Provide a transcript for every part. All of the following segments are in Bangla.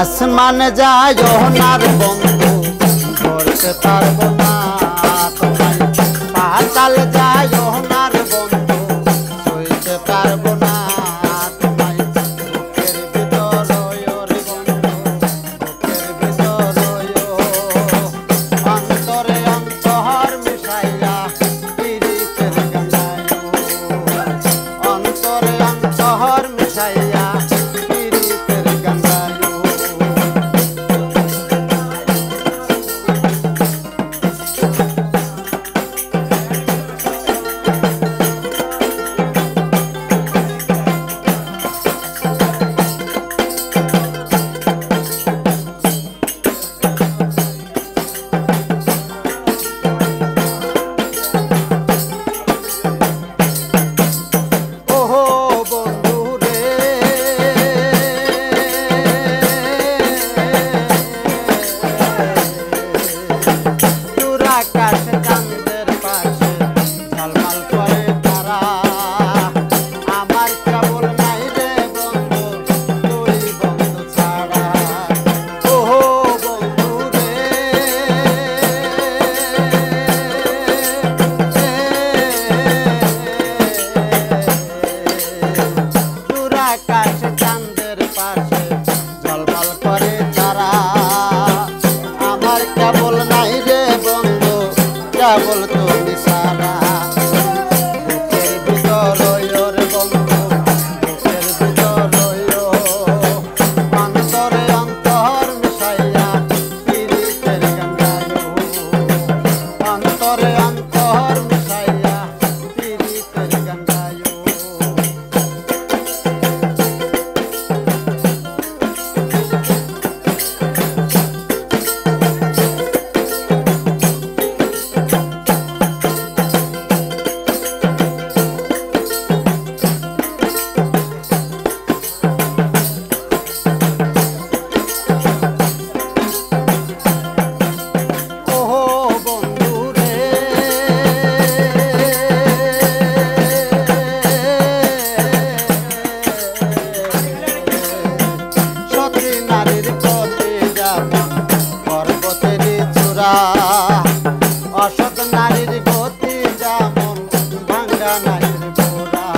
আসমানে যায় ওনার বন্ধু করতে পারবো না তোমায়, পাতাল যায় ওনার বন্ধু সইতে পারবো না তোমায়, বুকের ভিতর ওর বন্ধু বুকের ভিতর অন্তরে অন্তর মিশাইয়া পিরিতের গাঙ্গায়, অন্তরে অন্তর মিশাইয়া পিরিতের গাঙ্গায়। কেবল তুমি সারা বুকের ভিতর ওর বন্ধু বুকের ভিতর অন্তরে অন্তর মিশাইয়া পিরিতের গাঙ্গায়, অন্তরে অন্তর মিশাইয়া পিরিতের গাঙ্গায়। অসৎ নারীর গতি যেমন ভাঙ্গা নারীর গোড়া,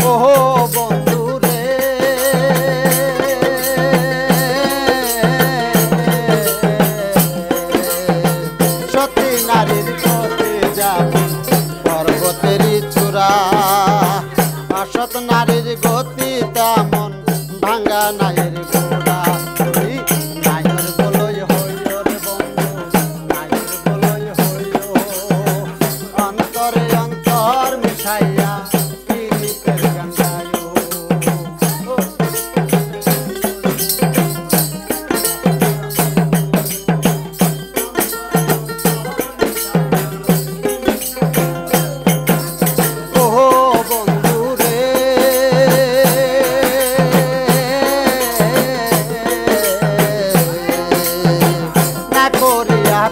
ওহো বন্ধু রে সতী নারীর গতি যেমন পর্বতেরই চূড়া, অসৎ নারীর গতি তেমন ভাঙ্গা নায়ের গোড়া। তুমি নায়ের বলই হইও রে বন্ধু নায়ের বলই হইও, অন্তরে অন্তর মিশাইয়া পিরিতের গাঙ্গায়।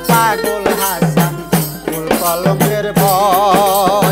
পাগল হাসান ফুল কলমের ভয়